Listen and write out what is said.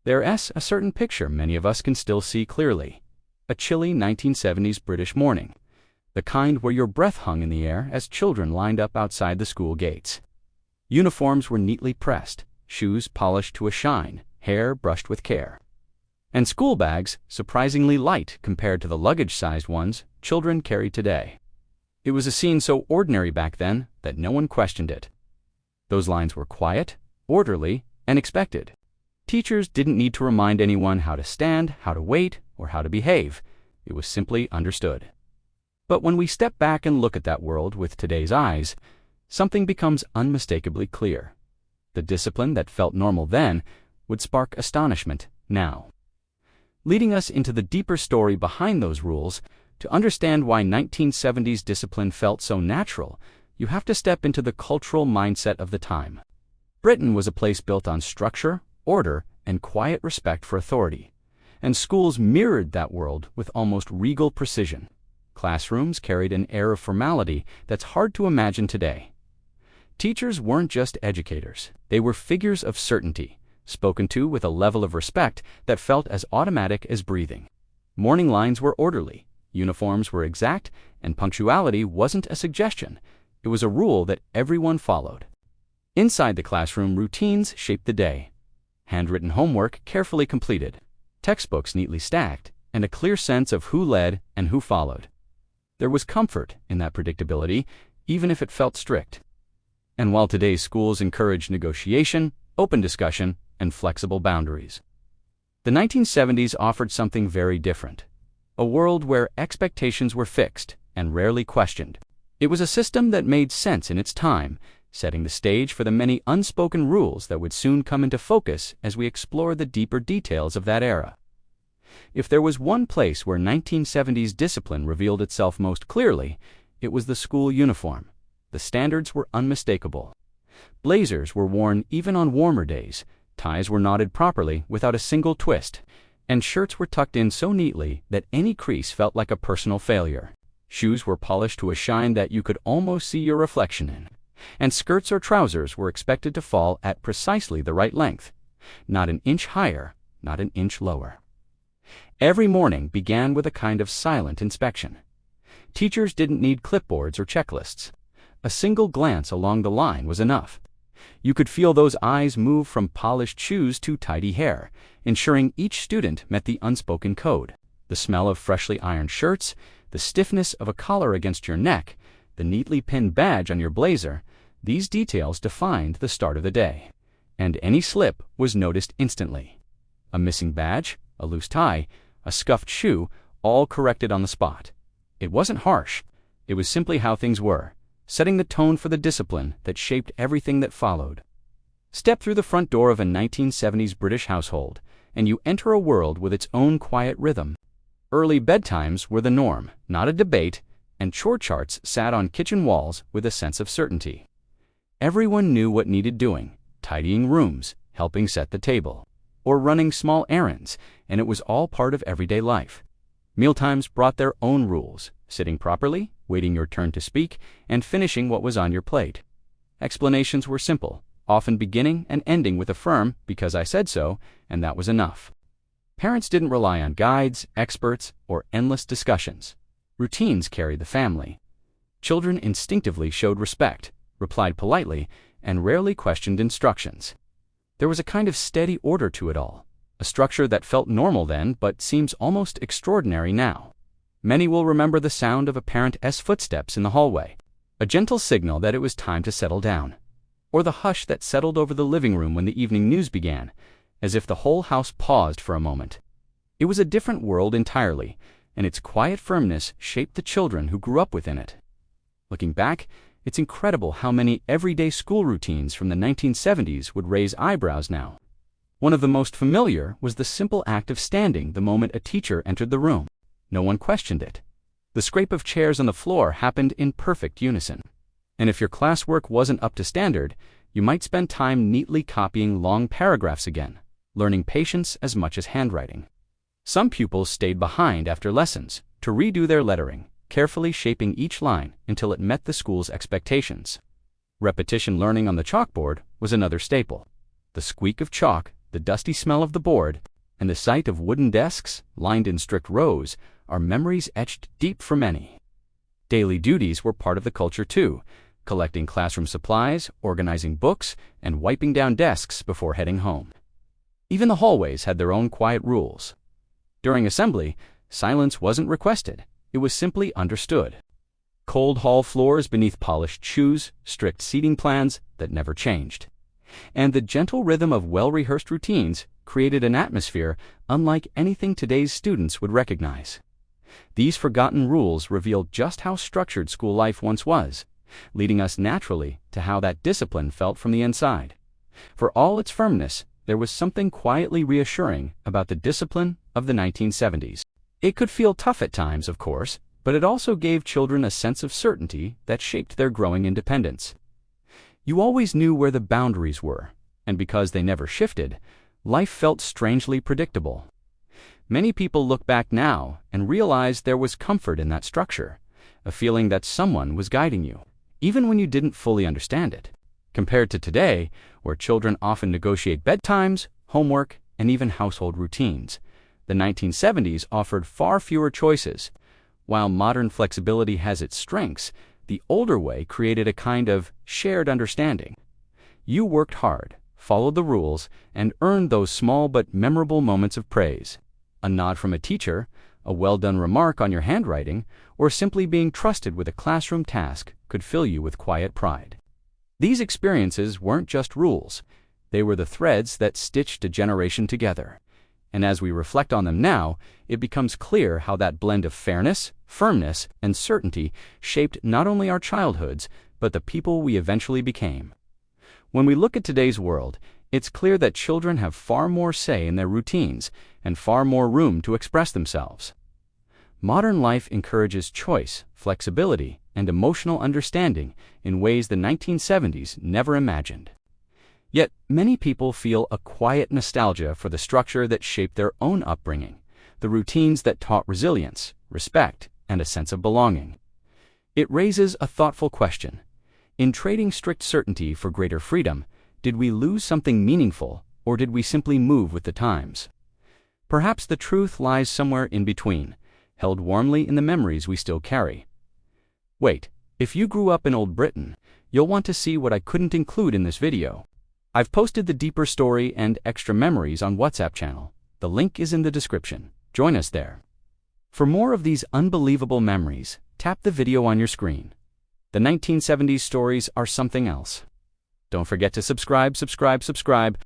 There's a certain picture many of us can still see clearly. A chilly 1970s British morning, the kind where your breath hung in the air as children lined up outside the school gates. Uniforms were neatly pressed, shoes polished to a shine, hair brushed with care. And school bags, surprisingly light compared to the luggage-sized ones children carry today. It was a scene so ordinary back then that no one questioned it. Those lines were quiet, orderly, and expected. Teachers didn't need to remind anyone how to stand, how to wait, or how to behave. It was simply understood. But when we step back and look at that world with today's eyes, something becomes unmistakably clear. The discipline that felt normal then would spark astonishment now. Leading us into the deeper story behind those rules, to understand why 1970s discipline felt so natural, you have to step into the cultural mindset of the time. Britain was a place built on structure, order, and quiet respect for authority, and schools mirrored that world with almost regal precision. Classrooms carried an air of formality that's hard to imagine today. Teachers weren't just educators, they were figures of certainty, spoken to with a level of respect that felt as automatic as breathing. Morning lines were orderly, uniforms were exact, and punctuality wasn't a suggestion. It was a rule that everyone followed. Inside the classroom, routines shaped the day. Handwritten homework carefully completed, textbooks neatly stacked, and a clear sense of who led and who followed. There was comfort in that predictability, even if it felt strict. And while today's schools encourage negotiation, open discussion, and flexible boundaries, the 1970s offered something very different. A world where expectations were fixed and rarely questioned. It was a system that made sense in its time, setting the stage for the many unspoken rules that would soon come into focus as we explore the deeper details of that era. If there was one place where 1970s discipline revealed itself most clearly, it was the school uniform. The standards were unmistakable. Blazers were worn even on warmer days, ties were knotted properly without a single twist, and shirts were tucked in so neatly that any crease felt like a personal failure. Shoes were polished to a shine that you could almost see your reflection in, and skirts or trousers were expected to fall at precisely the right length, not an inch higher, not an inch lower. Every morning began with a kind of silent inspection. Teachers didn't need clipboards or checklists. A single glance along the line was enough. You could feel those eyes move from polished shoes to tidy hair, ensuring each student met the unspoken code. The smell of freshly ironed shirts, the stiffness of a collar against your neck, the neatly pinned badge on your blazer, these details defined the start of the day. And any slip was noticed instantly. A missing badge, a loose tie, a scuffed shoe, all corrected on the spot. It wasn't harsh. It was simply how things were, setting the tone for the discipline that shaped everything that followed. Step through the front door of a 1970s British household, and you enter a world with its own quiet rhythm. Early bedtimes were the norm, not a debate, and chore charts sat on kitchen walls with a sense of certainty. Everyone knew what needed doing, tidying rooms, helping set the table, or running small errands, and it was all part of everyday life. Mealtimes brought their own rules, sitting properly, waiting your turn to speak, and finishing what was on your plate. Explanations were simple, often beginning and ending with a firm "because I said so," and that was enough. Parents didn't rely on guides, experts, or endless discussions. Routines carried the family. Children instinctively showed respect, replied politely, and rarely questioned instructions. There was a kind of steady order to it all, a structure that felt normal then but seems almost extraordinary now. Many will remember the sound of a parent's footsteps in the hallway, a gentle signal that it was time to settle down, or the hush that settled over the living room when the evening news began, as if the whole house paused for a moment. It was a different world entirely, and its quiet firmness shaped the children who grew up within it. Looking back, it's incredible how many everyday school routines from the 1970s would raise eyebrows now. One of the most familiar was the simple act of standing the moment a teacher entered the room. No one questioned it. The scrape of chairs on the floor happened in perfect unison. And if your classwork wasn't up to standard, you might spend time neatly copying long paragraphs again, learning patience as much as handwriting. Some pupils stayed behind after lessons to redo their lettering, carefully shaping each line until it met the school's expectations. Repetition learning on the chalkboard was another staple. The squeak of chalk, the dusty smell of the board, and the sight of wooden desks lined in strict rows are memories etched deep for many. Daily duties were part of the culture too, collecting classroom supplies, organizing books, and wiping down desks before heading home. Even the hallways had their own quiet rules. During assembly, silence wasn't requested, it was simply understood. Cold hall floors beneath polished shoes, strict seating plans that never changed. And the gentle rhythm of well-rehearsed routines created an atmosphere unlike anything today's students would recognize. These forgotten rules revealed just how structured school life once was, leading us naturally to how that discipline felt from the inside. For all its firmness, there was something quietly reassuring about the discipline of the 1970s. It could feel tough at times, of course, but it also gave children a sense of certainty that shaped their growing independence. You always knew where the boundaries were, and because they never shifted, life felt strangely predictable. Many people look back now and realize there was comfort in that structure, a feeling that someone was guiding you, even when you didn't fully understand it. Compared to today, where children often negotiate bedtimes, homework, and even household routines, the 1970s offered far fewer choices. While modern flexibility has its strengths, the older way created a kind of shared understanding. You worked hard, followed the rules, and earned those small but memorable moments of praise. A nod from a teacher, a well-done remark on your handwriting, or simply being trusted with a classroom task could fill you with quiet pride. These experiences weren't just rules, they were the threads that stitched a generation together. And as we reflect on them now, it becomes clear how that blend of fairness, firmness, and certainty shaped not only our childhoods, but the people we eventually became. When we look at today's world, it's clear that children have far more say in their routines and far more room to express themselves. Modern life encourages choice, flexibility, and emotional understanding in ways the 1970s never imagined. Yet, many people feel a quiet nostalgia for the structure that shaped their own upbringing, the routines that taught resilience, respect, and a sense of belonging. It raises a thoughtful question. In trading strict certainty for greater freedom, did we lose something meaningful, or did we simply move with the times? Perhaps the truth lies somewhere in between, held warmly in the memories we still carry. Wait, if you grew up in Old Britain, you'll want to see what I couldn't include in this video. I've posted the deeper story and extra memories on WhatsApp channel. The link is in the description. Join us there. For more of these unbelievable memories, tap the video on your screen. The 1970s stories are something else. Don't forget to subscribe.